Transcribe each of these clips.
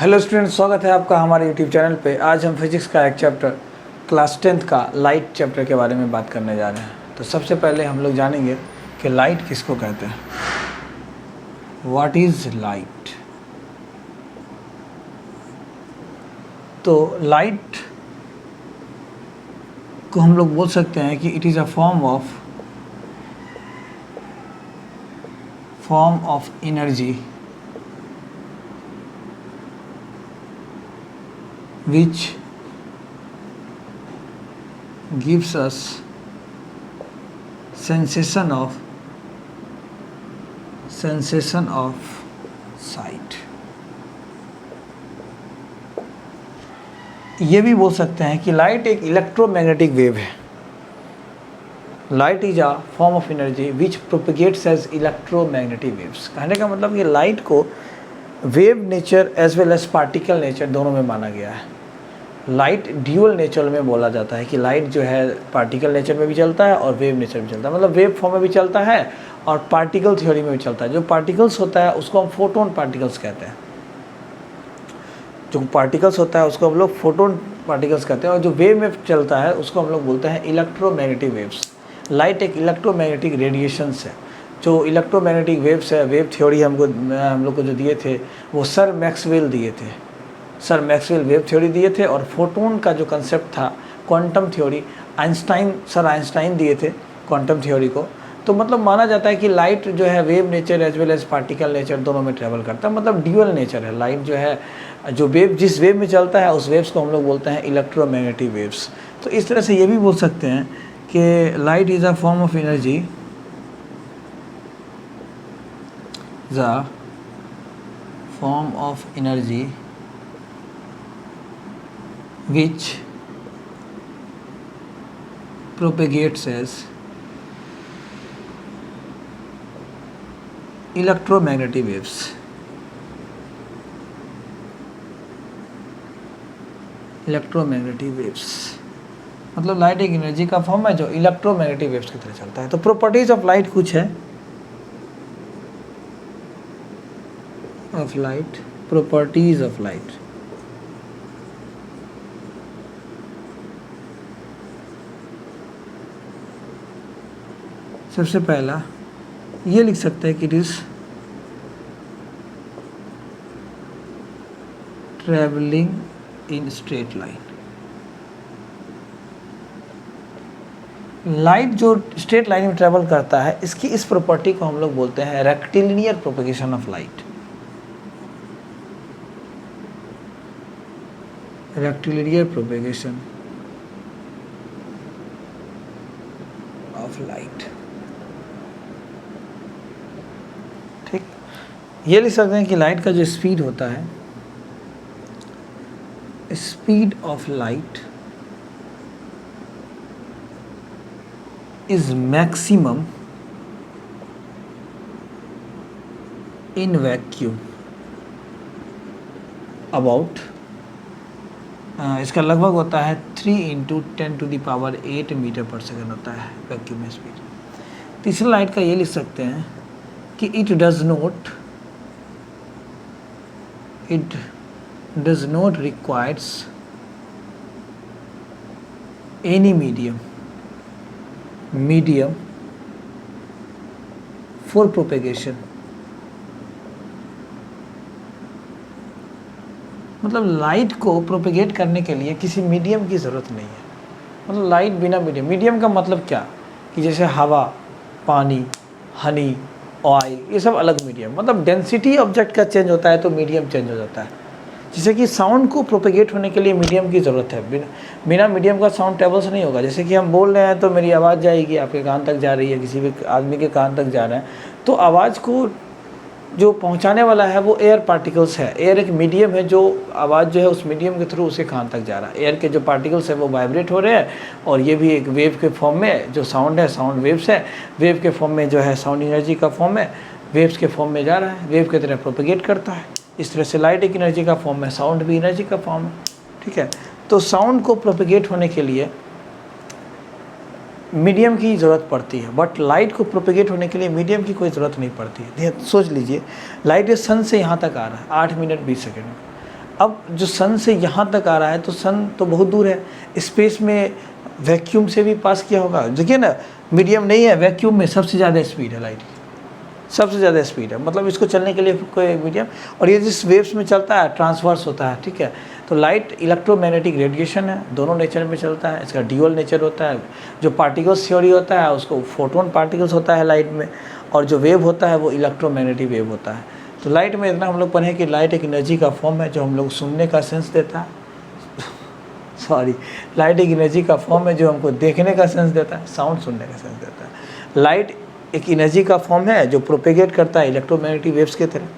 Hello students, स्वागत है आपका हमारे यूट्यूब चैनल पे। आज हम फिजिक्स का एक चैप्टर क्लास 10th का लाइट चैप्टर के बारे में बात करने जा रहे हैं। तो सबसे पहले हम लोग जानेंगे कि लाइट किसको कहते हैं। What is light? तो लाइट को हम लोग बोल सकते हैं कि it is a form of energy which gives us sensation of sight। ये भी बोल सकते हैं कि लाइट एक इलेक्ट्रोमैग्नेटिक वेव है। Light is a form of energy which propagates as electromagnetic waves. कहने का मतलब कि लाइट को wave nature as well as particle nature दोनों में माना गया है। लाइट ड्यूअल नेचर में बोला जाता है कि लाइट जो है पार्टिकल नेचर में भी चलता है और वेव नेचर में चलता है, मतलब वेव फॉर्म में भी चलता है और पार्टिकल थ्योरी में भी चलता है। जो पार्टिकल्स होता है उसको हम फोटोन पार्टिकल्स कहते हैं। जो पार्टिकल्स होता है उसको हम लोग फोटोन पार्टिकल्स कहते हैं, और जो वेव में चलता है उसको हम लोग बोलते हैं इलेक्ट्रोमैग्नेटिक वेव्स। लाइट एक इलेक्ट्रोमैग्नेटिक रेडिएशंस है। जो इलेक्ट्रोमैग्नेटिक वेव्स है, वेव थ्योरी हम लोग को जो दिए थे वो सर मैक्सवेल दिए थे। सर मैक्सवेल वेव थ्योरी दिए थे, और फोटोन का जो कंसेप्ट था क्वांटम थ्योरी सर आइंस्टाइन दिए थे क्वांटम थ्योरी को। तो मतलब माना जाता है कि लाइट जो है wave nature as well as particle nature दोनों में ट्रैवल करता है, मतलब ड्यूअल नेचर है। लाइट जो है जो वेव जिस वेव में चलता है उस वेव्स को हम लोग बोलते हैं इलेक्ट्रोमैग्नेटिक वेव्स। तो इस तरह से ये भी बोल सकते हैं कि light is a form of energy which propagates as electromagnetic waves। Electromagnetic waves मतलब लाइट एक एनर्जी का फॉर्म है जो इलेक्ट्रोमैग्नेटिक वेव्स की तरह चलता है। तो प्रॉपर्टीज ऑफ लाइट कुछ है, प्रॉपर्टीज ऑफ लाइट। सबसे पहला ये लिख सकते हैं कि it is travelling in straight line. Light जो स्ट्रेट लाइन में ट्रैवल करता है, इसकी इस प्रॉपर्टी को हम लोग बोलते हैं rectilinear propagation of light. Rectilinear propagation of light. ठीक, ये लिख सकते हैं कि लाइट का जो स्पीड होता है, speed of light is maximum in vacuum about, इसका लगभग होता है 3 × 10⁸ मीटर पर सेकेंड होता है वैक्यूम में स्पीड। तीसरा लाइट का ये लिख सकते हैं कि it does not requires any medium for propagation. मतलब लाइट को प्रोपेगेट करने के लिए किसी मीडियम की ज़रूरत नहीं है। मतलब लाइट बिना मीडियम का मतलब क्या कि जैसे हवा, पानी, हनी, ऑयल, ये सब अलग मीडियम। मतलब डेंसिटी ऑब्जेक्ट का चेंज होता है तो मीडियम चेंज हो जाता है। जैसे कि साउंड को प्रोपेगेट होने के लिए मीडियम की ज़रूरत है। बिना मीडियम का साउंड ट्रेवल्स नहीं होगा। जैसे कि हम बोल रहे हैं तो मेरी आवाज़ जाएगी, आपके कान तक जा रही है, किसी भी आदमी के कान तक जा रहा है, तो आवाज़ को जो पहुंचाने वाला है वो एयर पार्टिकल्स है। एयर एक मीडियम है, जो आवाज़ जो है उस मीडियम के थ्रू उसके कान तक जा रहा है। एयर के जो पार्टिकल्स है वो वाइब्रेट हो रहे हैं, और ये भी एक वेव के फॉर्म में जो साउंड है, साउंड वेव्स है, वेव के फॉर्म में जो है साउंड एनर्जी का फॉर्म है, वेव्स के फॉर्म में जा रहा है, वेव की तरह प्रोपेगेट करता है। इस तरह से लाइट एक एनर्जी का फॉर्म है, साउंड भी एनर्जी का फॉर्म है। ठीक है, तो साउंड को प्रोपेगेट होने के लिए मीडियम की ज़रूरत पड़ती है, बट लाइट को प्रोपेगेट होने के लिए मीडियम की कोई ज़रूरत नहीं पड़ती है। सोच लीजिए, लाइट सन से यहाँ तक आ रहा है 8 मिनट 20 सेकेंड में। अब जो सन से यहाँ तक आ रहा है तो सन तो बहुत दूर है, स्पेस में वैक्यूम से भी पास किया होगा। देखिए ना, मीडियम नहीं है, वैक्यूम में सबसे ज़्यादा स्पीड है लाइट की, सबसे ज़्यादा स्पीड है, मतलब इसको चलने के लिए कोई मीडियम, और ये जिस वेव्स में चलता है ट्रांसवर्स होता है, ठीक है। तो लाइट इलेक्ट्रोमैग्नेटिक रेडिएशन है, दोनों नेचर में चलता है, इसका ड्यूअल नेचर होता है। जो पार्टिकल्स थ्योरी होता है उसको फोटोन पार्टिकल्स होता है लाइट में, और जो वेव होता है वो इलेक्ट्रोमैग्नेटिक वेव होता है। तो लाइट में इतना हम लोग पढ़ें कि लाइट एक एनर्जी का फॉर्म है जो हम लोग सुनने का सेंस देता है सॉरी, लाइट एक एनर्जी का फॉर्म है जो हमको देखने का सेंस देता है, साउंड सुनने का सेंस देता है। लाइट एक एनर्जी का फॉर्म है जो प्रोपेगेट करता है इलेक्ट्रोमैग्नेटिक वेव्स के तरह।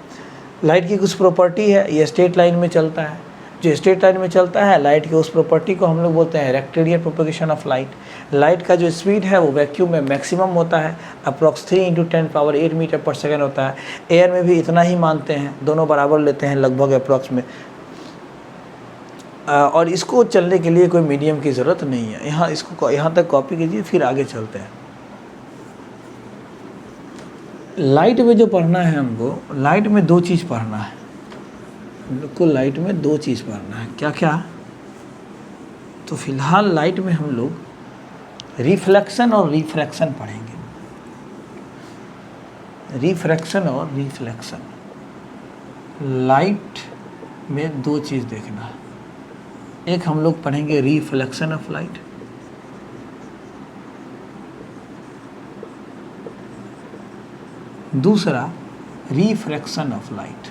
लाइट की कुछ प्रॉपर्टी है, ये स्ट्रेट लाइन में चलता है, जो स्ट्रेट लाइन में चलता है लाइट की उस प्रॉपर्टी को हम लोग बोलते हैं रेक्टेरियल प्रोपेगेशन ऑफ लाइट। लाइट का जो स्पीड है वो वैक्यूम में मैक्सिमम होता है, अप्रॉक्स 3 × 10⁸ मीटर पर सेकेंड होता है। एयर में भी इतना ही मानते हैं, दोनों बराबर लेते हैं लगभग अप्रॉक्स में। और इसको चलने के लिए कोई मीडियम की ज़रूरत नहीं है। यहाँ तक कॉपी कीजिए, फिर आगे चलते हैं। लाइट में जो पढ़ना है हमको, लाइट में 2 चीज़ पढ़ना है बिल्कुल, लाइट में 2 चीज़ पढ़ना है। क्या क्या? तो फिलहाल लाइट में हम लोग रिफ्लेक्शन और रिफ्रैक्शन पढ़ेंगे। रिफ्रैक्शन और रिफ्लेक्शन, लाइट में 2 चीज़ देखना है। एक हम लोग पढ़ेंगे रिफ्लेक्शन ऑफ लाइट, दूसरा रिफ्रैक्शन ऑफ लाइट।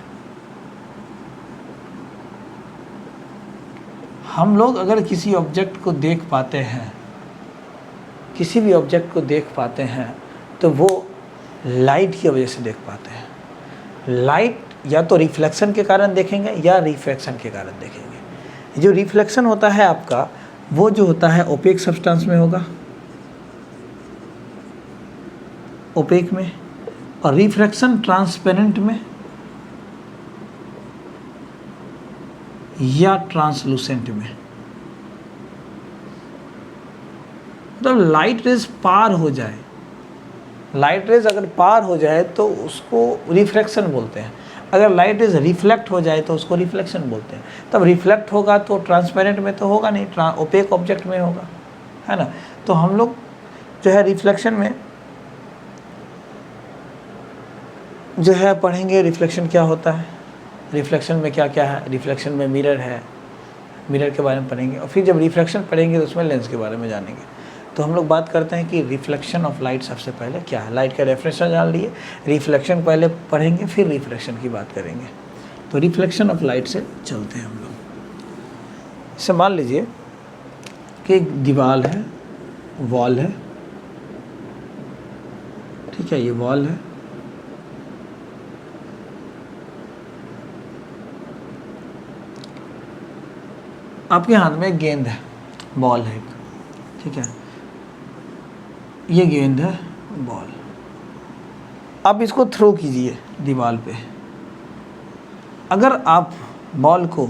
हम लोग अगर किसी ऑब्जेक्ट को देख पाते हैं, किसी भी ऑब्जेक्ट को देख पाते हैं, तो वो लाइट की वजह से देख पाते हैं। लाइट या तो रिफ्लेक्शन के कारण देखेंगे या रिफ्रैक्शन के कारण देखेंगे। जो रिफ्लेक्शन होता है आपका, वो जो होता है ओपेक सब्सटेंस में होगा, ओपेक में, और रिफ्रैक्शन ट्रांसपेरेंट में या ट्रांसलूसेंट में। मतलब लाइट रेज पार हो जाए, लाइट रेज अगर पार हो जाए तो उसको रिफ्रैक्शन बोलते हैं। अगर लाइट रेज रिफ्लेक्ट हो जाए तो उसको रिफ्लेक्शन बोलते हैं। तब रिफ्लेक्ट होगा तो ट्रांसपेरेंट में तो होगा नहीं, ओपेक ऑब्जेक्ट में होगा, है ना। तो हम लोग जो है रिफ्लेक्शन में जो है पढ़ेंगे रिफ्लेक्शन क्या होता है, रिफ्लेक्शन में क्या क्या है। रिफ्लेक्शन में मिरर है, मिरर के बारे में पढ़ेंगे, और फिर जब रिफ्लेक्शन पढ़ेंगे तो उसमें लेंस के बारे में जानेंगे। तो हम लोग बात करते हैं कि रिफ्लेक्शन ऑफ लाइट सबसे पहले क्या है। लाइट का डेफिनेशन जान लिए, रिफ्लेक्शन पहले पढ़ेंगे, फिर रिफ्लेक्शन की बात करेंगे। तो रिफ्लेक्शन ऑफ लाइट से चलते हैं हम लोग। इसे मान लीजिए कि एक दीवार है, वॉल है, ठीक है, ये वॉल है, आपके हाथ में एक गेंद है, बॉल है, ठीक है, ये गेंद है, बॉल। आप इसको थ्रो कीजिए दीवार पे। अगर आप बॉल को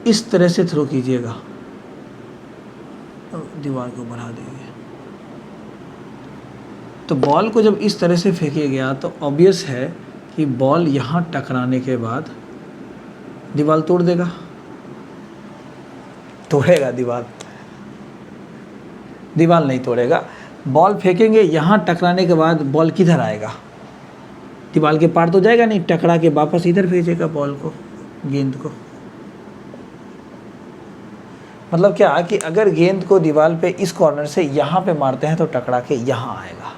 इस तरह से थ्रो कीजिएगा तो दीवार को बढ़ा देंगे, तो बॉल को जब इस तरह से फेंकिया गया तो ऑब्वियस है कि बॉल यहाँ टकराने के बाद दीवार तोड़ देगा, तोड़ेगा दीवार? दीवार नहीं तोड़ेगा। बॉल फेंकेंगे, यहाँ टकराने के बाद बॉल किधर आएगा? दीवार के पार तो जाएगा नहीं, टकरा के वापस इधर भेजेगा बॉल को, गेंद को। मतलब क्या कि अगर गेंद को दीवार पे इस कॉर्नर से यहाँ पे मारते हैं तो टकरा के यहाँ आएगा,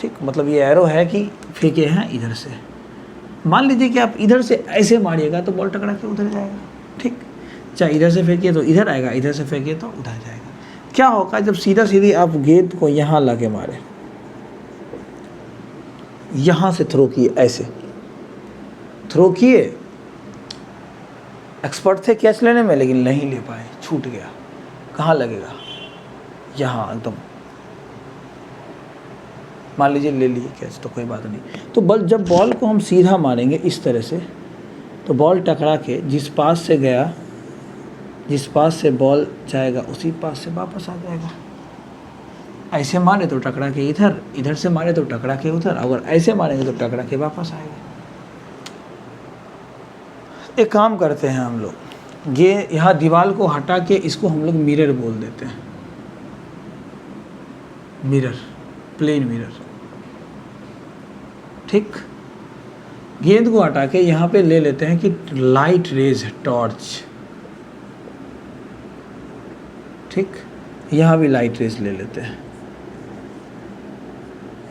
ठीक। मतलब ये एरो है कि फेंके हैं इधर से। मान लीजिए कि आप इधर से ऐसे मारिएगा तो बॉल टकरा के उधर जाएगा, ठीक। चाहे इधर से फेंकिए तो इधर आएगा, इधर से फेंकिए तो उधर जाएगा। क्या होगा जब सीधा सीधी आप गेंद को यहाँ ला के मारे, यहाँ से थ्रो किए, ऐसे थ्रो किए, एक्सपर्ट थे कैच लेने में लेकिन नहीं ले पाए, छूट गया। कहाँ लगेगा? यहाँ एकदम। मान लीजिए ले लिए कैच तो कोई बात नहीं। तो जब बॉल को हम सीधा मारेंगे इस तरह से, तो बॉल टकरा के जिस पास से गया, जिस पास से बॉल जाएगा उसी पास से वापस आ जाएगा। ऐसे मारे तो टकरा के इधर, इधर से मारे तो टकरा के उधर, अगर ऐसे मारेंगे तो टकरा के वापस आएगा। एक काम करते हैं हम लोग, ये यहाँ दीवार को हटा के इसको हम लोग मिरर बोल देते हैं, मिरर, प्लेन मिरर, ठीक। गेंद को हटा के यहाँ पे ले लेते हैं कि लाइट रेज, टॉर्च, ठीक। यहाँ भी लाइट रेज ले लेते हैं,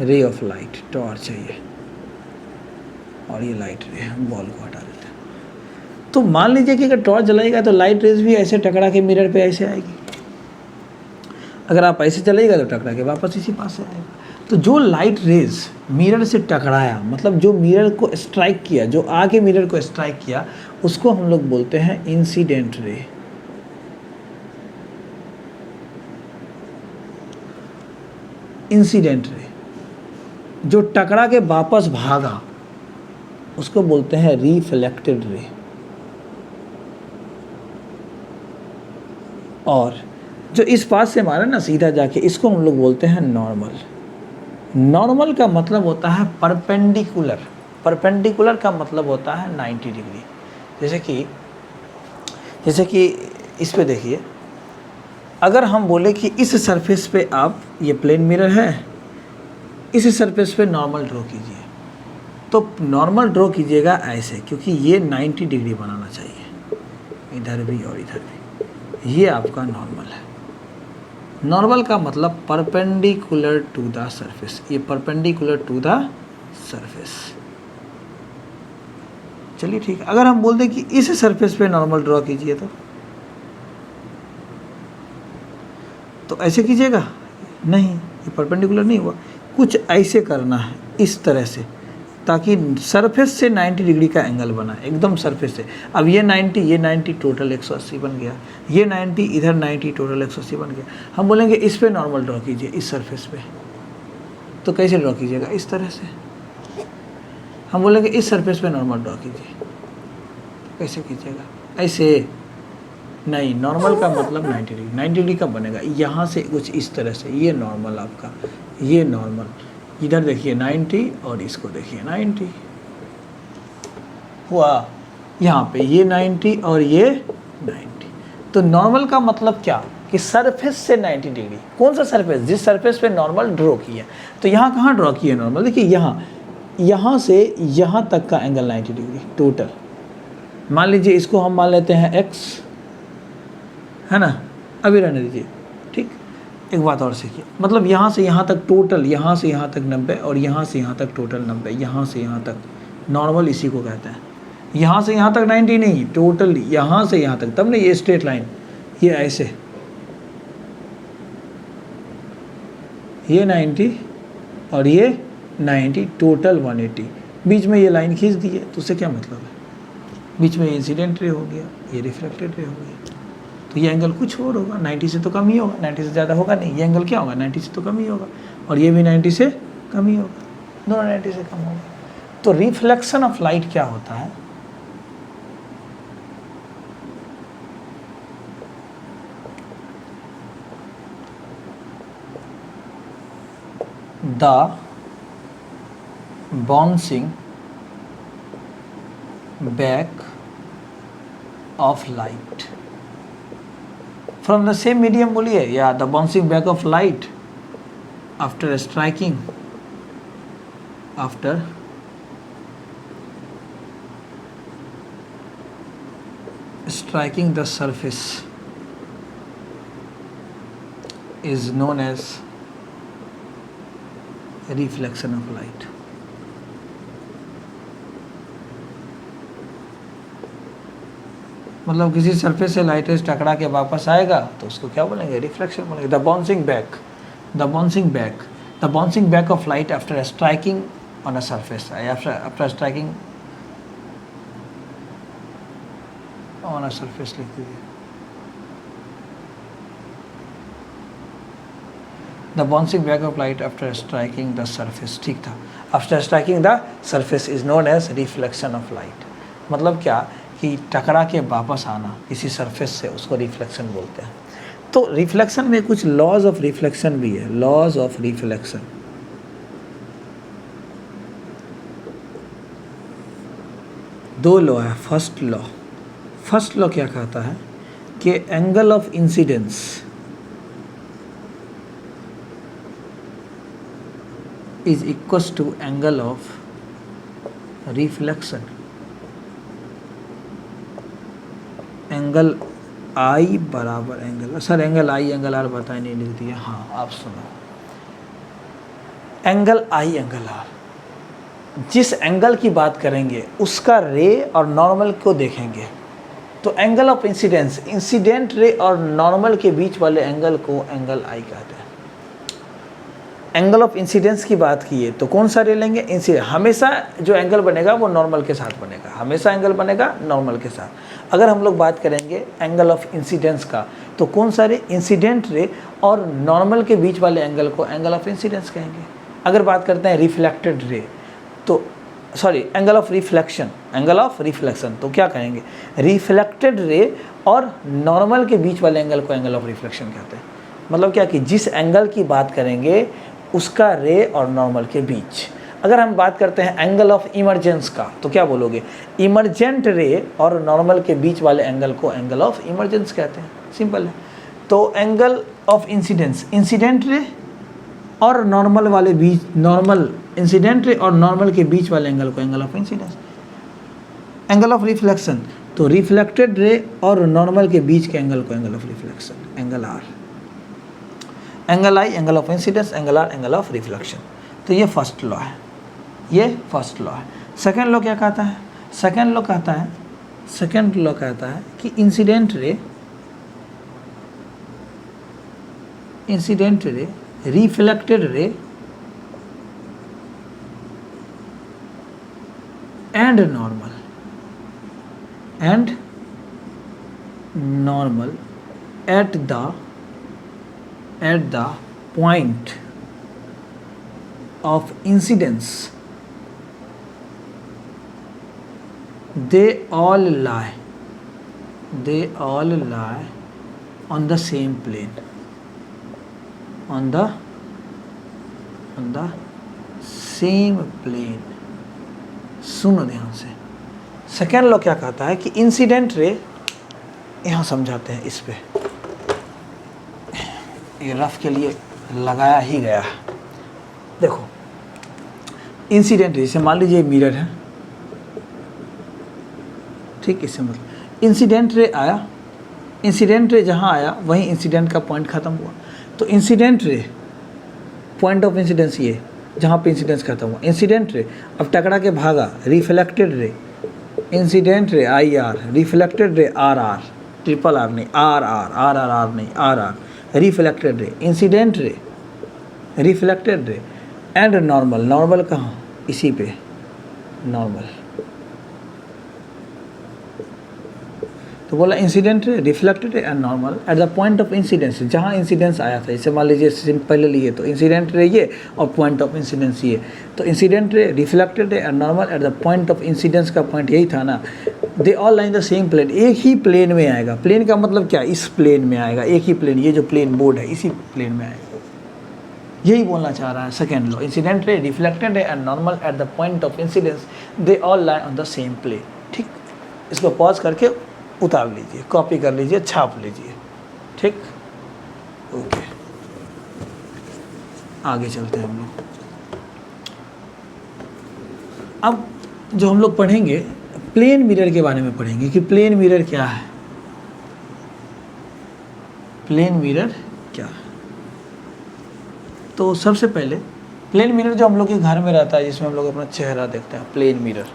रे ऑफ लाइट, टॉर्च है ये, और ये लाइट रे, हम बॉल को हटा देते हैं। तो मान लीजिए कि अगर टॉर्च जलाएगा तो लाइट रेज भी ऐसे टकरा के मिरर पे ऐसे आएगी, अगर आप ऐसे चलेगा तो टकरा के वापस इसी पास से आएगा। तो जो लाइट रेज मिरर से टकराया, मतलब जो मिरर को स्ट्राइक किया, जो आगे मिरर को स्ट्राइक किया, उसको हम लोग बोलते हैं इंसिडेंट रे। इंसिडेंट रे। जो टकरा के वापस भागा उसको बोलते हैं रिफ्लेक्टेड रे। और जो इस पास से मारा ना सीधा जाके, इसको हम लोग बोलते हैं नॉर्मल। नॉर्मल का मतलब होता है परपेंडिकुलर। परपेंडिकुलर का मतलब होता है 90 डिग्री। जैसे कि इस पे देखिए, अगर हम बोले कि इस सरफेस पे आप, ये प्लेन मिरर है, इस सरफेस पे नॉर्मल ड्रॉ कीजिए, तो नॉर्मल ड्रॉ कीजिएगा ऐसे, क्योंकि ये 90 डिग्री बनाना चाहिए, इधर भी और इधर भी। ये आपका नॉर्मल है। नॉर्मल का मतलब परपेंडिकुलर टू द सरफेस, ये परपेंडिकुलर टू द सरफेस। चलिए ठीक है। अगर हम बोल दें कि इस सरफेस पे नॉर्मल ड्रॉ कीजिए, तो ऐसे कीजिएगा, नहीं, ये परपेंडिकुलर नहीं हुआ, कुछ ऐसे करना है, इस तरह से, ताकि सरफेस से 90 डिग्री का एंगल बना, एकदम सरफेस से। अब ये 90 टोटल 180 बन गया, ये 90 इधर 90 टोटल 180 बन गया। हम बोलेंगे इस पे नॉर्मल ड्रॉ कीजिए, इस सरफेस पे, तो कैसे ड्रॉ कीजिएगा? इस तरह से। हम बोलेंगे इस सरफेस पे नॉर्मल ड्रॉ कीजिए, कैसे कीजिएगा? ऐसे नहीं, नॉर्मल का मतलब 90 डिग्री। 90 डिग्री का बनेगा यहाँ से कुछ इस तरह से, ये नॉर्मल आपका, ये नॉर्मल, इधर देखिए 90 और इसको देखिए 90 हुआ, यहाँ पे ये 90 और ये 90। तो नॉर्मल का मतलब क्या कि सरफेस से 90 डिग्री। कौन सा सरफेस? जिस सरफेस पे नॉर्मल ड्रॉ किया। तो यहाँ कहाँ ड्रॉ किया नॉर्मल? देखिए यहाँ से यहाँ तक का एंगल 90 डिग्री टोटल। मान लीजिए इसको हम मान लेते हैं x, है ना, अभी रहने दीजिए, ठीक। एक बात और सीखिए, मतलब यहाँ से यहाँ तक टोटल, यहाँ से यहाँ तक 90 और यहाँ से यहाँ तक टोटल 90, यहाँ से यहाँ तक नॉर्मल इसी को कहते हैं। यहाँ से यहाँ तक 90 नहीं, टोटल यहाँ से यहाँ तक, तब नहीं ये स्ट्रेट लाइन, ये ऐसे, ये 90 और ये 90 टोटल 180, बीच में ये लाइन खींच दी है, तो उससे क्या मतलब है? बीच में इंसिडेंट रे हो गया, ये रिफ्लेक्टेड रे हो गया, तो ये एंगल कुछ और होगा, 90 से तो कम ही होगा, 90 से ज़्यादा होगा नहीं। ये एंगल क्या होगा? 90 से तो कम ही होगा, और ये भी 90 से कम ही होगा, दोनों 90 से कम होगा। तो रिफ्लेक्शन ऑफ लाइट क्या होता है? The bouncing back of light from the same medium, बोलिए, या the bouncing back of light after striking the surface is known as reflection of light. मतलब किसी सरफेस से लाइट रेज टकरा के वापस आएगा तो उसको क्या बोलेंगे? रिफ्लेक्शन बोलेंगे। The bouncing back of light after striking on a surface, after striking on a surface लिख दीजिए। The bouncing back of light after striking the surface, ठीक था। After striking the surface is known as reflection of light. मतलब क्या कि टकरा के वापस आना किसी सरफेस से, उसको रिफ्लेक्शन बोलते हैं। तो रिफ्लेक्शन में कुछ लॉज ऑफ रिफ्लेक्शन भी है। लॉज ऑफ रिफ्लेक्शन, दो लॉ है। फर्स्ट लॉ क्या कहता है कि angle of incidence is equals to angle of reflection. Angle i बराबर एंगल, सर एंगल आई एंगल आर बताए नहीं लिख दिया। हाँ आप सुनो, एंगल आई एंगल आर, जिस एंगल की बात करेंगे उसका रे और नॉर्मल को देखेंगे तो angle of incidence, incident ray और नॉर्मल के बीच वाले एंगल को एंगल आई कहते हैं। एंगल ऑफ इंसिडेंस की बात की है तो कौन सा रे लेंगे? इंसिडेंट। हमेशा जो एंगल बनेगा वो नॉर्मल के साथ बनेगा, हमेशा एंगल बनेगा नॉर्मल के साथ। अगर हम लोग बात करेंगे एंगल ऑफ इंसिडेंस का तो कौन सा रे? इंसिडेंट रे और नॉर्मल के बीच वाले एंगल को एंगल ऑफ इंसिडेंस कहेंगे। अगर बात करते हैं रिफ्लेक्टेड रे तो सॉरी एंगल ऑफ रिफ्लेक्शन तो क्या कहेंगे? रिफ्लेक्टेड रे और नॉर्मल के बीच वाले एंगल को एंगल ऑफ रिफ्लेक्शन कहते हैं। मतलब क्या कि जिस एंगल की बात करेंगे उसका रे और नॉर्मल के बीच। अगर हम बात करते हैं एंगल ऑफ इमरजेंस का तो क्या बोलोगे? इमरजेंट रे और नॉर्मल के बीच वाले एंगल को एंगल ऑफ इमरजेंस कहते हैं। सिंपल है। तो angle of incidence, incident ray और नॉर्मल वाले बीच, नॉर्मल इंसिडेंट रे और नॉर्मल के बीच वाले एंगल को angle of incidence. Angle of reflection तो रिफ्लेक्टेड रे और नॉर्मल के बीच के एंगल को angle of reflection, angle R. Angle I angle of incidence, angle R angle of reflection. तो ये फर्स्ट लॉ है, ये फर्स्ट लॉ है। सेकेंड लॉ क्या कहता है? सेकेंड लॉ कहता है कि incident ray reflected ray and normal at the point of incidence they all lie on the same plane, on the same plane। सुनो ध्यान से, सेकेंड लॉ क्या कहता है कि इंसिडेंट रे, यहाँ समझाते हैं इस पे, ये रफ के लिए लगाया ही गया है। देखो इंसिडेंट रे, जैसे मान लीजिए मिरर है, ठीक, इससे मतलब इंसिडेंट रे आया, इंसिडेंट रे जहाँ आया वहीं इंसिडेंट का पॉइंट ख़त्म हुआ। तो incident ray point of incidence ये जहाँ पे इंसिडेंस खत्म हुआ, इंसिडेंट रे अब टकरा के भागा, reflected ray, incident ray i r, reflected ray r r, triple r नहीं, r r r r r नहीं, r r, reflected ray, incident ray, reflected ray and normal. Normal कहाँ? इसी पे नॉर्मल। तो बोला incident ray, reflected ray and normal at the point of incidence, जहाँ incidence आया था। जैसे मान लीजिए पहले लिए तो इंसिडेंट रे ये और पॉइंट ऑफ इंसिडेंस ये, तो incident ray, reflected ray and normal at the point of incidence का पॉइंट यही था ना। They all line the same plane, एक ही प्लेन में आएगा। प्लेन का मतलब क्या? इस प्लेन में आएगा, एक ही प्लेन, ये जो प्लेन बोर्ड है इसी प्लेन में आएगा। यही बोलना चाह रहा है second law. Incident ray, reflected ray and normal at the point of incidence they all line on the same plane. ठीक, इसको पॉज करके उतार लीजिए, कॉपी कर लीजिए, छाप लीजिए। ठीक, ओके, आगे चलते हैं हम लोग। अब जो हम लोग पढ़ेंगे प्लेन मिरर के बारे में पढ़ेंगे कि प्लेन मिरर क्या है। प्लेन मिरर क्या है? तो सबसे पहले प्लेन मिरर जो हम लोग के घर में रहता है, जिसमें हम लोग अपना चेहरा देखते हैं, प्लेन मिरर।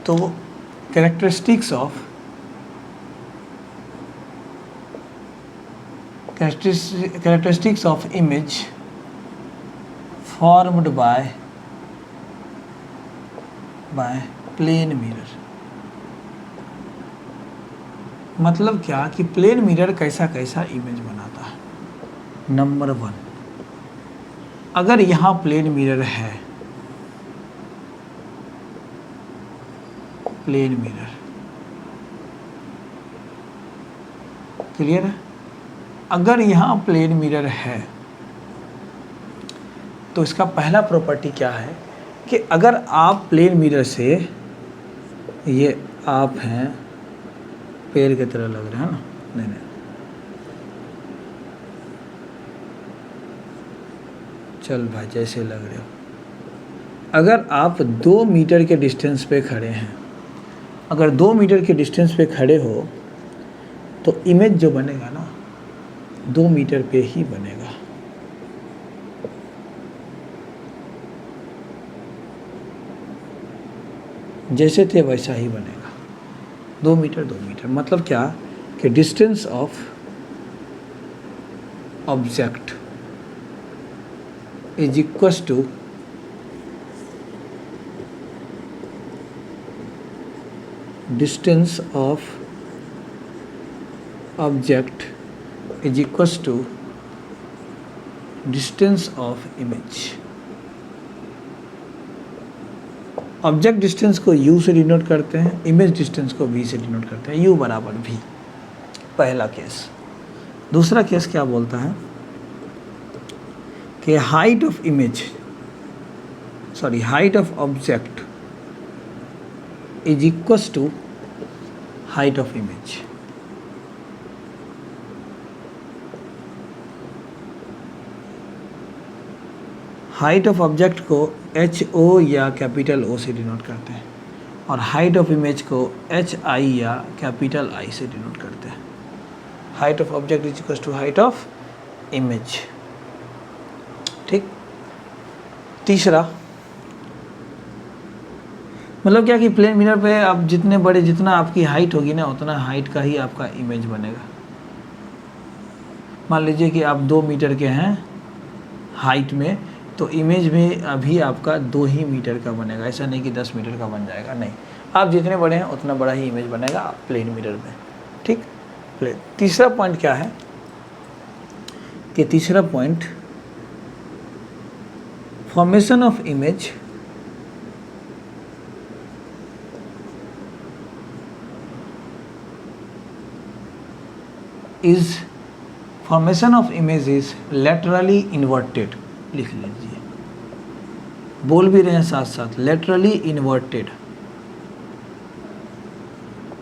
तो characteristics of image formed by plane mirror. मतलब क्या कि प्लेन मिरर कैसा कैसा इमेज बनाता है। नंबर 1, अगर यहाँ प्लेन मिरर है, प्लेन मिरर क्लियर है? अगर यहाँ प्लेन मिरर है तो इसका पहला प्रॉपर्टी क्या है कि अगर आप प्लेन मिरर से, ये आप हैं, पैर की तरह लग रहा है ना, नहीं, चल भाई जैसे लग रहे हो, अगर आप 2 मीटर के डिस्टेंस पे खड़े हैं, अगर 2 मीटर के डिस्टेंस पे खड़े हो तो इमेज जो बनेगा ना 2 मीटर पे ही बनेगा। जैसे थे वैसा ही बनेगा, 2 मीटर 2 मीटर। मतलब क्या कि distance of object is equals to distance of object is equals to distance of image. Object distance को u से डिनोट करते हैं, इमेज डिस्टेंस को v से डिनोट करते हैं, u बराबर v, पहला केस। दूसरा केस क्या बोलता है कि height of image, sorry height of object is equals to height of image. Height of object को HO या कैपिटल O से डिनोट करते हैं और हाइट ऑफ इमेज को HI या कैपिटल I से डिनोट करते हैं। Height of object is equal to height of image. ठीक। तीसरा मतलब क्या कि प्लेन मिरर पे आप जितने बड़े, जितना आपकी हाइट होगी ना उतना हाइट का ही आपका इमेज बनेगा। मान लीजिए कि आप 2 मीटर के हैं हाइट में, तो इमेज में अभी आपका 2 ही मीटर का बनेगा। ऐसा नहीं कि 10 मीटर का बन जाएगा, नहीं, आप जितने बड़े हैं उतना बड़ा ही इमेज बनेगा प्लेन मिरर में। ठीक। प्लेन। तीसरा पॉइंट क्या है कि तीसरा point formation of image is laterally inverted. लिख लीजिए, बोल भी रहे हैं साथ साथ, लेटरली इन्वर्टेड।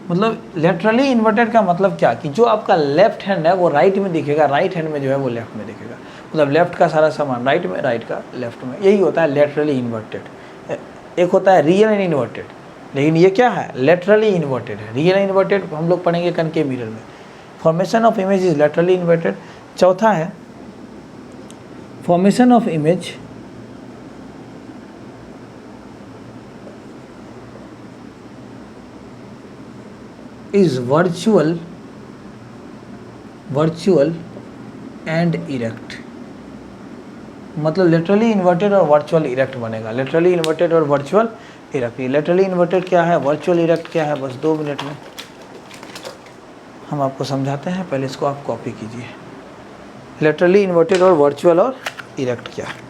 मतलब लेटरली इन्वर्टेड का मतलब क्या कि जो आपका लेफ्ट हैंड है वो राइट में दिखेगा, राइट हैंड में जो है वो लेफ्ट में दिखेगा। मतलब लेफ्ट का सारा सामान राइट में, राइट का लेफ्ट में, यही होता है लेटरली इन्वर्टेड। एक होता है रियल एंड इन्वर्टेड, लेकिन ये क्या है, लेटरली इन्वर्टेड है। रियल एंड इन्वर्टेड हम लोग पढ़ेंगे कनकेव मिरर में। Formation of image is laterally inverted. चौथा है formation of image is virtual and erect. मतलब लेटरली इन्वर्टेड और वर्चुअल इरेक्ट बनेगा। लेटरली इन्वर्टेड और वर्चुअल इरेक्ट। लेटरली इन्वर्टेड क्या है, वर्चुअल इरेक्ट क्या है, बस 2 मिनट में हम आपको समझाते हैं, पहले इसको आप कॉपी कीजिए। लेटरली इन्वर्टेड और वर्चुअल और इरेक्ट क्या है।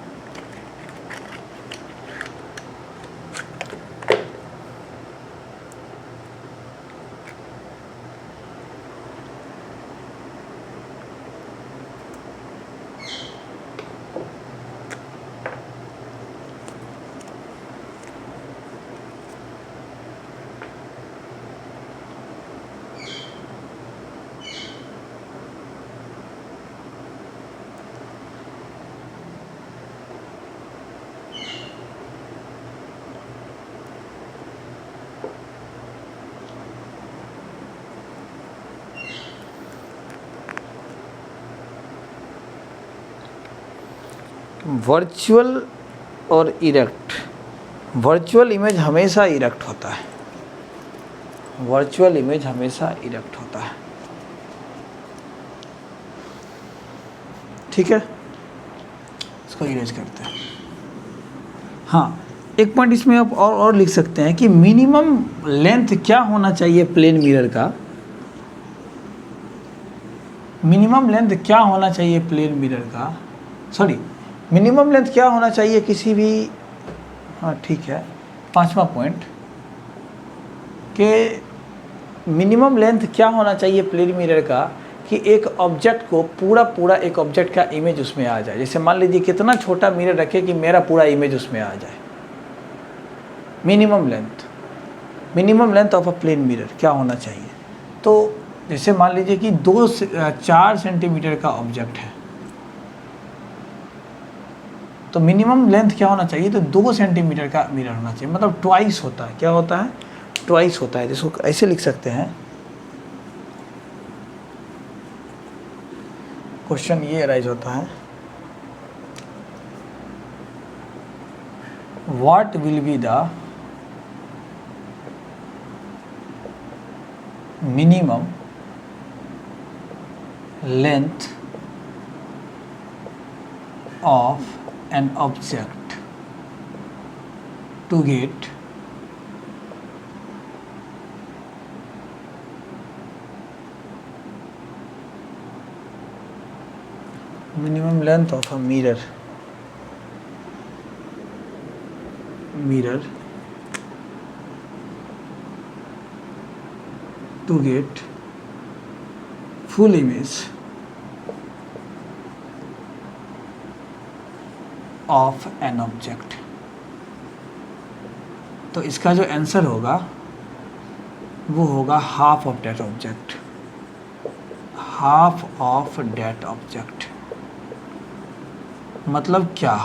वर्चुअल और इरेक्ट। वर्चुअल इमेज हमेशा इरेक्ट होता है, वर्चुअल इमेज हमेशा इरेक्ट होता है। ठीक है, इसको इरेज करते हैं। हाँ, एक पॉइंट इसमें आप और लिख सकते हैं कि मिनिमम लेंथ क्या होना चाहिए प्लेन मिरर का। मिनिमम लेंथ क्या होना चाहिए प्लेन मिरर का, सॉरी मिनिमम लेंथ क्या होना चाहिए किसी भी, हाँ ठीक है, 5वां पॉइंट कि मिनिमम लेंथ क्या होना चाहिए प्लेन मिरर का कि एक ऑब्जेक्ट को पूरा एक ऑब्जेक्ट का इमेज उसमें आ जाए। जैसे मान लीजिए कितना छोटा मिरर रखे कि मेरा पूरा इमेज उसमें आ जाए। Minimum length of a plane mirror क्या होना चाहिए? तो जैसे मान लीजिए कि 2 से 4 सेंटीमीटर का ऑब्जेक्ट है, तो मिनिमम लेंथ क्या होना चाहिए? तो 2 सेंटीमीटर का मिरर होना चाहिए, मतलब ट्वाइस होता है। क्या होता है? ट्वाइस होता है। जिसको ऐसे लिख सकते हैं, क्वेश्चन ये अराइज होता है, what will be the minimum length of an object to get minimum length of a mirror to get full image of an object। तो इसका जो आंसर होगा वो होगा हाफ ऑफ दैट ऑब्जेक्ट। मतलब क्या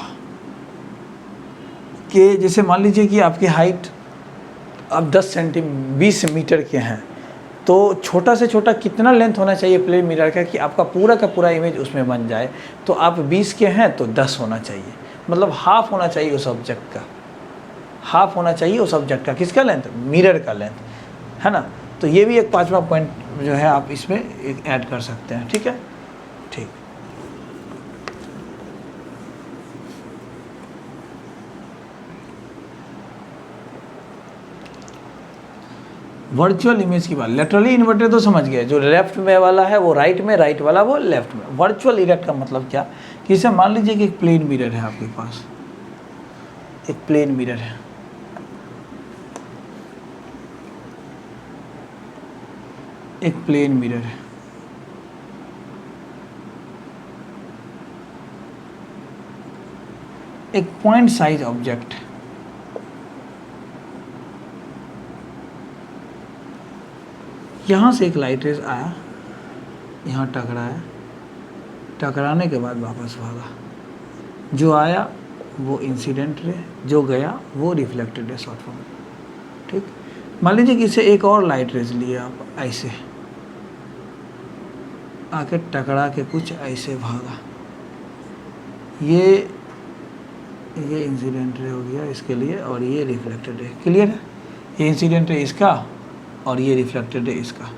कि जैसे मान लीजिए कि आपकी हाइट अब 20 मीटर के हैं, तो छोटा से छोटा कितना लेंथ होना चाहिए प्लेन मिरर का कि आपका पूरा का पूरा इमेज उसमें बन जाए? तो आप 20 के हैं तो 10 होना चाहिए, मतलब हाफ होना चाहिए उस ऑब्जेक्ट का, हाफ होना चाहिए उस ऑब्जेक्ट का। किसका लेंथ? मिरर का लेंथ, है ना। तो ये भी एक 5वां पॉइंट जो है आप इसमें एक ऐड कर सकते हैं। ठीक है, ठीक। वर्चुअल इमेज की बात, लेटरली इन्वर्टेड तो समझ गए, जो लेफ्ट में वाला है वो राइट में, राइट वाला वो लेफ्ट में। वर्चुअल इरेक्ट का मतलब क्या कि इसे मान लीजिए कि एक प्लेन मिरर है आपके पास, एक प्लेन मिरर है, एक प्लेन मिरर है, एक पॉइंट साइज ऑब्जेक्ट, यहाँ से एक लाइट रेज आया, यहाँ टकराया, टकराने के बाद वापस भागा, जो आया वो इंसिडेंट रे, जो गया वो रिफ्लेक्टेड रे शॉर्ट फॉर्म। ठीक, मान लीजिए कि इसे एक और लाइट रेज लिए आप, ऐसे आके टकरा के कुछ ऐसे भागा, ये इंसिडेंट रे हो गया इसके लिए, और ये रिफ्लेक्टेड रे। क्लियर है? ये इंसिडेंट रे इसका और ये रिफ्लेक्टेड है इसका।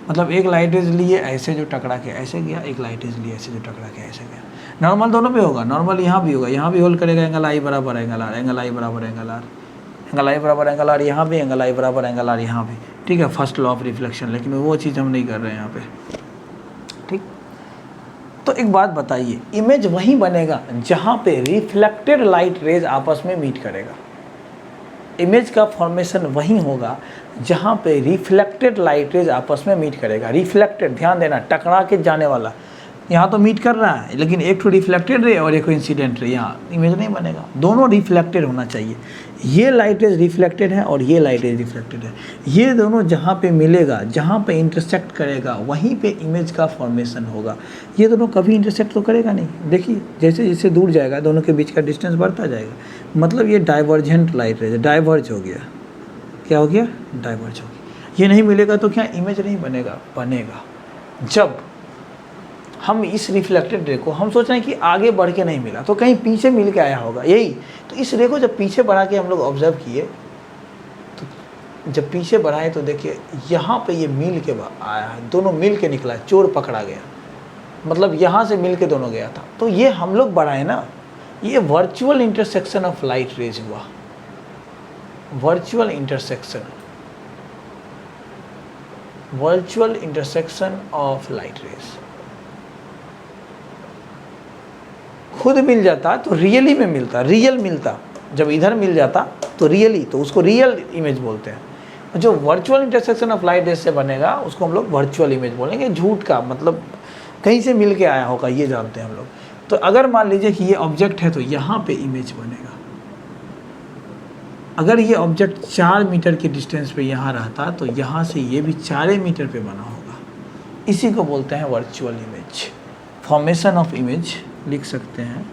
मतलब एक लाइट रेज लिए ऐसे जो टकरा के ऐसे गया, एक लाइट रेज लिए ऐसे जो टकरा के ऐसे गया। नॉर्मल दोनों पे होगा, नॉर्मल यहाँ भी होगा, यहाँ भी होल्ड करेगा एंगल आई बराबर एंगल आर, एंगल आई बराबर एंगल आर, एंगल आई बराबर एंगल आर, यहाँ भी एंगल आई बराबर एंगल आर, यहाँ भी। ठीक है, फर्स्ट लॉ ऑफ रिफ्लेक्शन, लेकिन वो चीज़ हम नहीं कर रहे हैं यहाँ पे। ठीक, तो एक बात बताइए, इमेज वहीं बनेगा जहाँ पे रिफ्लेक्टेड लाइट रेज आपस में मीट करेगा। इमेज का फॉर्मेशन वहीं होगा जहाँ पे रिफ्लेक्टेड लाइट रेज आपस में मीट करेगा। रिफ्लेक्टेड, ध्यान देना, टकरा के जाने वाला, यहाँ तो मीट कर रहा है, लेकिन एक तो रिफ्लेक्टेड रे और एक इंसिडेंट रे, यहाँ इमेज नहीं बनेगा। दोनों रिफ्लेक्टेड होना चाहिए। ये लाइट रेज रिफ्लेक्टेड है और ये लाइट रेज रिफ्लेक्टेड है, ये दोनों जहाँ पे मिलेगा, जहाँ पे इंटरसेक्ट करेगा, वहीं पे इमेज का फॉर्मेशन होगा। ये दोनों कभी इंटरसेक्ट तो करेगा नहीं। देखिए, जैसे जैसे दूर जाएगा दोनों के बीच का डिस्टेंस बढ़ता जाएगा, मतलब ये डाइवर्जेंट लाइट रेज, डाइवर्ज हो गया। क्या हो गया? डाइवर्ज हो गया। ये नहीं मिलेगा तो क्या इमेज नहीं बनेगा? बनेगा। जब हम इस रिफ्लेक्टेड रे को, हम सोच रहे हैं कि आगे बढ़ के नहीं मिला तो कहीं पीछे मिल के आया होगा, यही तो। इस रे को जब पीछे बढ़ा के हम लोग ऑब्जर्व किए, तो जब पीछे बढ़ाए तो देखिए यहाँ पे ये मिल के आया है, दोनों मिल के निकला, चोर पकड़ा गया, मतलब यहाँ से मिल के दोनों गया था। तो ये हम लोग बढ़ाए ना, ये virtual intersection of light rays हुआ, virtual intersection of light rays. खुद मिल जाता तो रियली में मिलता, रियल मिलता, जब इधर मिल जाता तो रियली, तो उसको रियल इमेज बोलते हैं। जो virtual intersection of light raise से बनेगा उसको हम लोग वर्चुअल इमेज बोलेंगे। झूठ का मतलब कहीं से मिल के आया होगा, ये जानते हैं हम लोग। तो अगर मान लीजिए कि ये ऑब्जेक्ट है तो यहाँ पे इमेज बनेगा, अगर ये ऑब्जेक्ट 4 मीटर के डिस्टेंस पे यहाँ रहता तो यहाँ से ये भी 4 मीटर पे बना होगा। इसी को बोलते हैं virtual image. Formation of image लिख सकते हैं,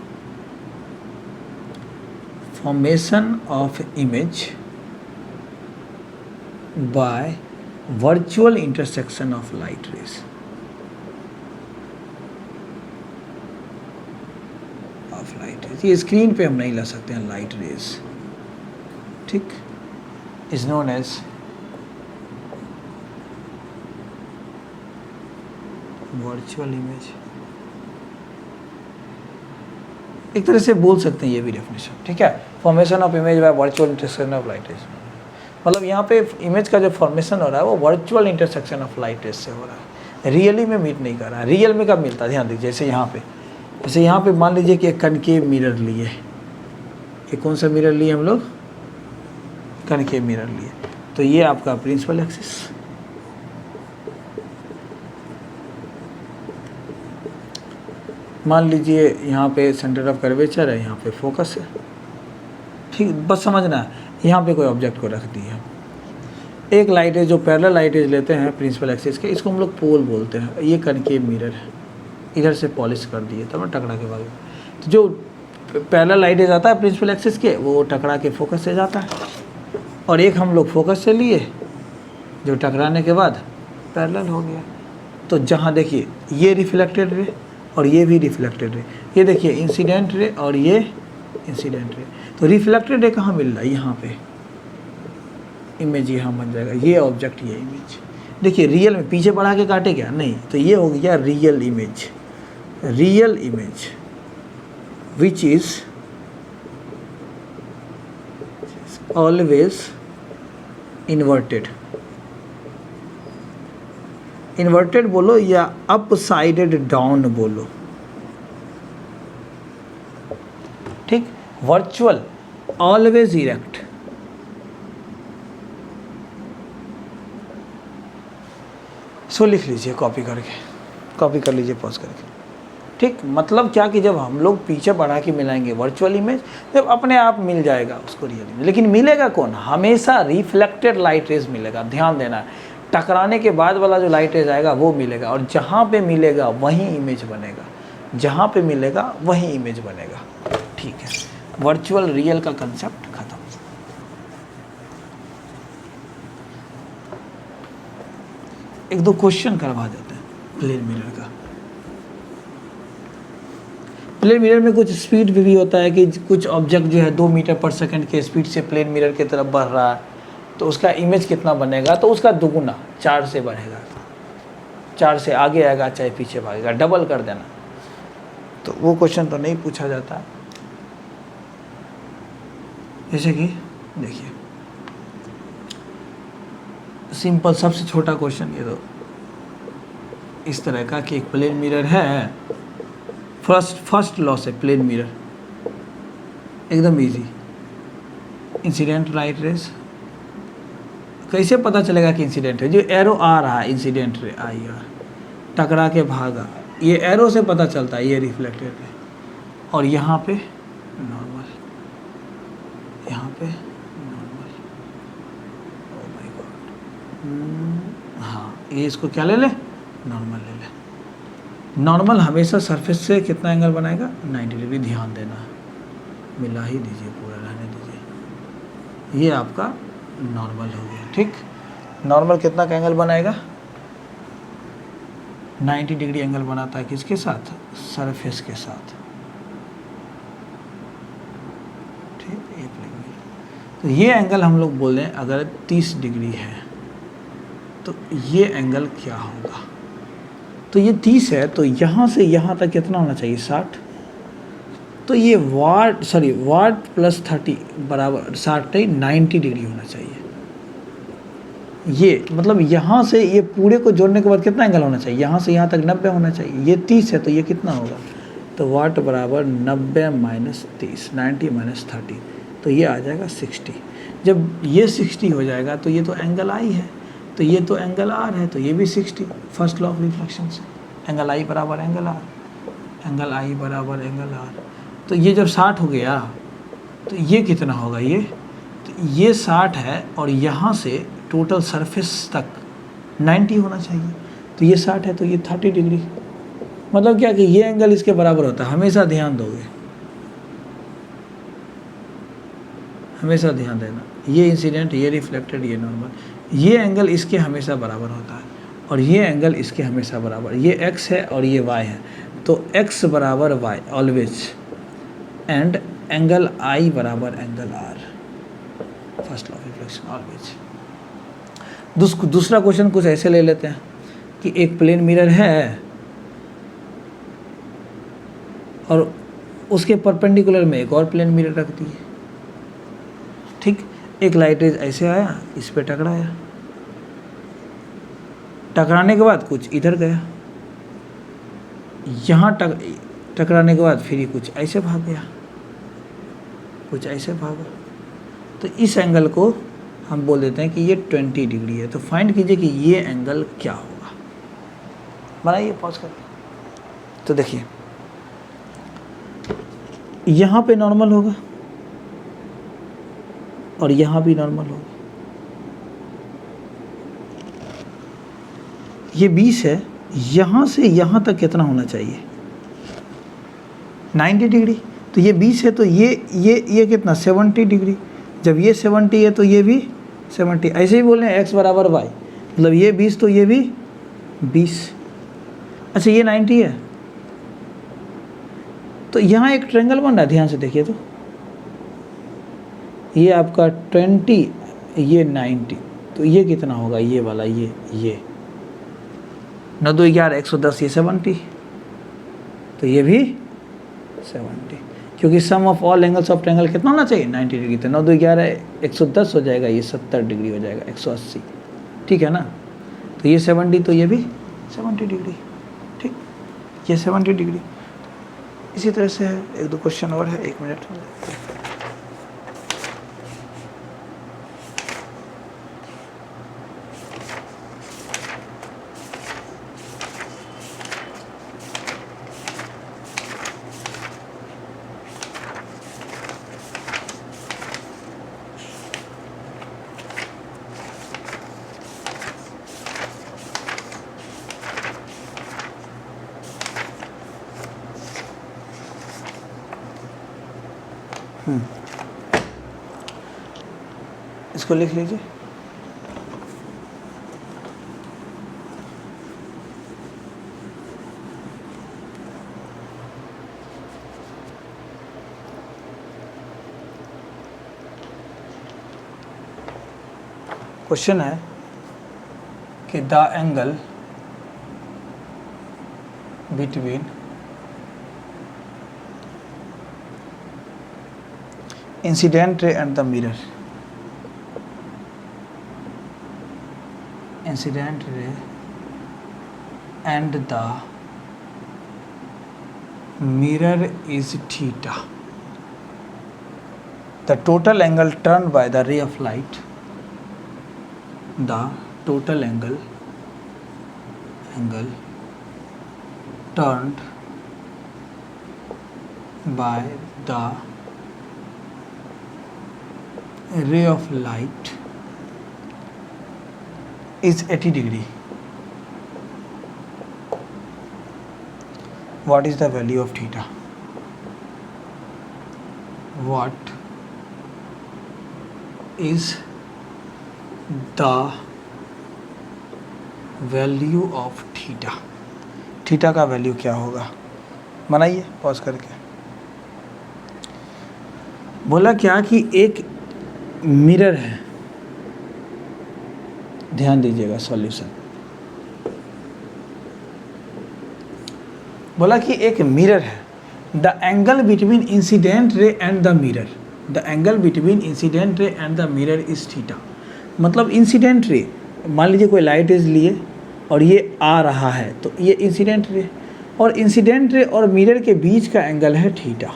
formation of image by virtual intersection of light rays. ये स्क्रीन पे हम नहीं ला सकते हैं लाइट रेज, ठीक, is known as virtual image. एक तरह से बोल सकते हैं ये भी डेफिनेशन, ठीक है। Formation of image by virtual intersection of light raise, मतलब यहाँ पे इमेज का जो फॉर्मेशन हो रहा है वो virtual intersection of light raise से हो रहा है, रियली में मीट नहीं कर रहा है। रियल में कब मिलता है, ध्यान दीजिए, जैसे यहाँ पे मान लीजिए कि एक कनकेव मिरर लिए, ये कौन सा मिरर लिए हम लोग, कनकेव मिरर लिए, तो ये आपका प्रिंसिपल एक्सिस, मान लीजिए यहाँ पे सेंटर ऑफ कर्वेचर है, यहाँ पे फोकस है, ठीक, बस समझना है। यहाँ पे कोई ऑब्जेक्ट को रख दिया, एक लाइट है जो पैरेलल लाइट एज लेते हैं प्रिंसिपल एक्सिस के, इसको हम लोग पोल बोलते हैं। ये कनकेव मिरर है, इधर से पॉलिश कर दिए तब मैं टकरा के भाग, तो जो पैरेलल लाइट एज आता है प्रिंसिपल एक्सिस के वो टकरा के फोकस से जाता है, और एक हम लोग फोकस से लिए जो टकराने के बाद पैरेलल हो गया। तो जहाँ देखिए ये रिफ्लेक्टेड रे और ये भी रिफ्लेक्टेड रे, ये देखिए इंसिडेंट रे और ये इंसिडेंट रे, तो रिफ्लेक्टेड रे कहाँ मिल रहा है, यहाँ पे इमेज यहाँ बन जाएगा, ये ऑब्जेक्ट ये इमेज। देखिए रियल में पीछे बढ़ा के काटे क्या, नहीं, तो ये हो गया real image, real image which is always inverted, inverted बोलो या अप साइडेड डाउन बोलो, ठीक। वर्चुअल ऑलवेज इरेक्ट, सो लिख लीजिए कॉपी करके, कॉपी कर लीजिए पॉज करके, ठीक। मतलब क्या कि जब हम लोग पीछे बढ़ा के मिलाएंगे वर्चुअल इमेज, जब अपने आप मिल जाएगा उसको रियल इमेज, लेकिन मिलेगा कौन, हमेशा रिफ्लेक्टेड लाइट रेज मिलेगा, ध्यान देना। टकराने के बाद वाला जो लाइट रेज आएगा वो मिलेगा, और जहाँ पे मिलेगा वहीं इमेज बनेगा, जहाँ पे मिलेगा वहीं इमेज बनेगा, ठीक है। वर्चुअल रियल का कंसेप्ट खत्म। एक दो क्वेश्चन करवा देते हैं प्लेन मिरर का। प्लेन मिरर में कुछ स्पीड भी होता है कि कुछ ऑब्जेक्ट जो है 2 मीटर पर सेकंड के स्पीड से प्लेन मिरर की तरफ बढ़ रहा है, तो उसका इमेज कितना बनेगा, तो उसका दुगुना 4 से बढ़ेगा, 4 से आगे आएगा चाहे पीछे भागेगा, डबल कर देना। तो वो क्वेश्चन तो नहीं पूछा जाता। जैसे कि देखिए सिंपल सबसे छोटा क्वेश्चन ये, तो इस तरह का कि एक प्लेन मिरर है, फर्स्ट लॉ से प्लेन मिरर एकदम इजी, इंसिडेंट लाइट रेज, कैसे पता चलेगा कि इंसिडेंट है, जो एरो आ रहा है इंसिडेंट रे आई आर, टकरा के भागा, ये एरो से पता चलता है ये रिफ्लेक्टेड है, और यहाँ पे नॉर्मल, यहाँ पे नॉर्मल, ओ माय गॉड, हाँ ये इसको क्या ले ले, नॉर्मल ले ले। नॉर्मल हमेशा सरफेस से कितना एंगल बनाएगा, 90 डिग्री, ध्यान देना, मिला ही दीजिए, पूरा रहने दीजिए, ये आपका नॉर्मल हो गया, ठीक। नॉर्मल कितना का एंगल बनाएगा, 90 डिग्री एंगल बनाता है, किसके साथ, सरफेस के साथ, ठीक। ये तो ये एंगल हम लोग बोल रहे हैं अगर 30 डिग्री है तो ये एंगल क्या होगा, तो ये 30 है, तो यहाँ से यहाँ तक कितना होना चाहिए, 60, तो ये वाट प्लस 30 बराबर 60 नहीं 90 डिग्री होना चाहिए। ये मतलब यहाँ से ये पूरे को जोड़ने के बाद कितना एंगल होना चाहिए, यहाँ से यहाँ तक 90 होना चाहिए, ये 30 है तो ये कितना होगा, तो वाट बराबर 90 माइनस 30, 90 माइनस 30, तो ये आ जाएगा 60। जब ये 60 हो जाएगा तो ये तो एंगल आई है, तो ये तो एंगल आर है, तो ये भी 60, फर्स्ट लॉ ऑफ रिफ्लेक्शन से, एंगल आई बराबर एंगल आर, एंगल आई बराबर एंगल आर, तो ये जब 60 हो गया तो ये कितना होगा, ये तो ये 60 है और यहाँ से टोटल सरफेस तक 90 होना चाहिए, तो ये 60 है तो ये 30 डिग्री। मतलब क्या कि ये एंगल इसके बराबर होता है, हमेशा ध्यान दोगे, हमेशा ध्यान देना, ये इंसिडेंट, ये रिफ्लेक्टेड, ये नॉर्मल, ये एंगल इसके हमेशा बराबर होता है और ये एंगल इसके हमेशा बराबर, ये x है और ये y है, तो x बराबर y always, and angle I बराबर angle R, first law of reflection always. दूसरा क्वेश्चन कुछ ऐसे ले लेते हैं कि एक प्लेन मिरर है और उसके परपेंडिकुलर में एक और प्लेन मिरर रख दिए, ठीक। एक लाइट रेज ऐसे आया, इस पे टकराया, टकराने के बाद कुछ इधर गया, यहाँ टकराने के बाद फिर कुछ ऐसे भाग गया, कुछ ऐसे भागा, तो इस एंगल को हम बोल देते हैं कि ये 20 डिग्री है। तो फाइंड कीजिए कि ये एंगल क्या होगा। बनाइए पॉज करके। तो देखिए यहाँ पे नॉर्मल होगा और यहाँ भी नॉर्मल होगा, ये 20 है, यहाँ से यहाँ तक कितना होना चाहिए 90 डिग्री, तो ये 20 है तो ये कितना 70 डिग्री, जब ये 70 है तो ये भी 70, ऐसे ही बोल रहे हैं x बराबर y, मतलब ये 20 तो ये भी 20। अच्छा ये 90 है, तो यहाँ एक ट्रायंगल बन रहा है, ध्यान से देखिए, तो ये आपका 20, ये 90, तो ये कितना होगा, ये वाला, ये 9 2 11 110, ये 70, तो ये भी 70, क्योंकि sum of all angles of triangle कितना होना चाहिए 90 डिग्री, तो 9 2 11 110 हो जाएगा, ये 70 डिग्री हो जाएगा, 180, ठीक है ना। तो ये 70, तो ये भी 70 डिग्री, ठीक, ये 70 डिग्री। इसी तरह से है, एक दो क्वेश्चन और है, 1 मिनट। इसको लिख लीजिए। क्वेश्चन है कि the angle between incident ray and the mirror, incident ray and the mirror is theta. The total angle turned by the ray of light, the total angle turned by the ray of light is 80 degree. What is the value of theta? What is the value of theta? Theta का value क्या होगा, बनाइए pause करके। बोला क्या कि एक mirror है, ध्यान दीजिएगा सॉल्यूशन। बोला कि एक मिरर है, the angle between incident ray and the mirror, the angle between incident ray and the mirror is theta. मतलब इंसिडेंट रे, मान लीजिए कोई लाइट रेज लिए और ये आ रहा है, तो ये इंसिडेंट रे, और इंसिडेंट रे और मिरर के बीच का एंगल है थीटा।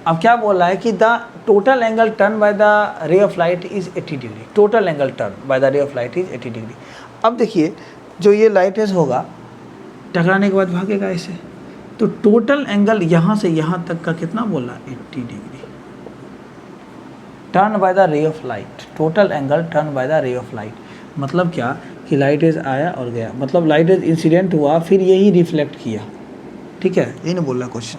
अब क्या बोल रहा है कि the total angle turn by the ray of light is 80 degree, total angle turn by the ray of light is 80 degree. अब देखिए जो ये लाइट रेज होगा टकराने के बाद भागेगा ऐसे, तो टोटल एंगल यहाँ से यहाँ तक का कितना बोला 80 degree. Turn by the ray of light, total angle turn by the ray of light, मतलब क्या कि लाइट एज आया और गया, मतलब लाइट एज इंसिडेंट हुआ फिर यही रिफ्लेक्ट किया, ठीक है, यही ना बोल रहा क्वेश्चन।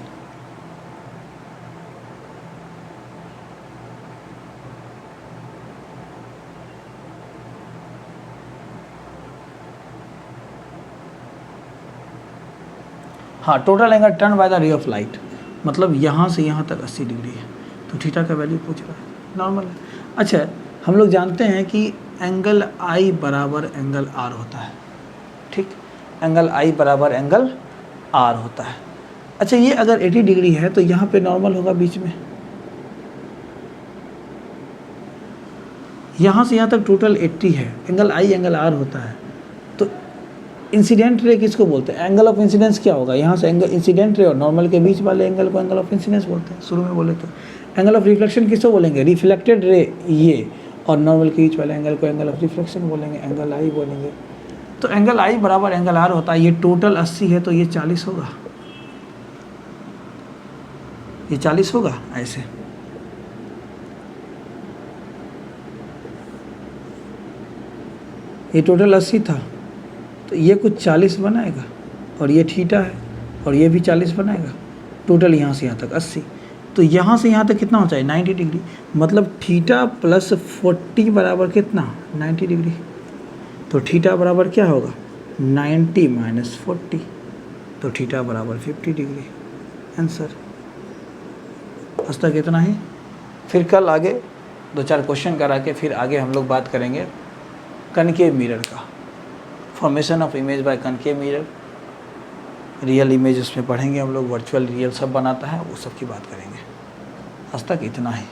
हाँ, total angle turn by the ray of light, मतलब यहाँ से यहाँ तक 80 डिग्री है, तो थीटा का वैल्यू पूछ रहा है, नॉर्मल है। अच्छा, हम लोग जानते हैं कि एंगल आई बराबर एंगल आर होता है, ठीक, एंगल आई बराबर एंगल आर होता है। अच्छा, ये अगर 80 डिग्री है तो यहाँ पे नॉर्मल होगा बीच में, यहाँ से यहाँ तक टोटल 80 है, एंगल आई एंगल आर होता है, तो इंसिडेंट रे किसको बोलते हैं, एंगल ऑफ इंसिडेंस क्या होगा, यहाँ से एंगल इंसिडेंट रे और नॉर्मल के बीच वाले एंगल को एंगल ऑफ इंसिडेंस बोलते हैं, शुरू में बोले तो। एंगल ऑफ रिफ्लेक्शन किसको बोलेंगे, रिफ्लेक्टेड रे ये, और नॉर्मल के बीच वाले एंगल को एंगल ऑफ रिफ्लेक्शन बोलेंगे, एंगल आई बोलेंगे। तो एंगल आई बराबर एंगल आर होता है, ये टोटल 80 है तो ये 40 होगा, ये 40 होगा ऐसे। ये टोटल 80 था तो ये कुछ 40 बनाएगा, और ये थीटा है और ये भी 40 बनाएगा, टोटल यहाँ से यहाँ तक 80, तो यहाँ से यहाँ तक कितना हो जाए 90 डिग्री, मतलब थीटा प्लस 40 बराबर कितना 90 डिग्री, तो थीटा बराबर क्या होगा 90 माइनस 40, तो थीटा बराबर 50 डिग्री, आंसर। आज तक इतना ही, फिर कल आगे 2-4 क्वेश्चन करा के फिर आगे हम लोग बात करेंगे कनकेव मिरर का, formation of image bye concave mirror, real image उसमें पढ़ेंगे हम लोग, वर्चुअल रियल सब बनाता है वो सब की बात करेंगे। आज तक इतना ही।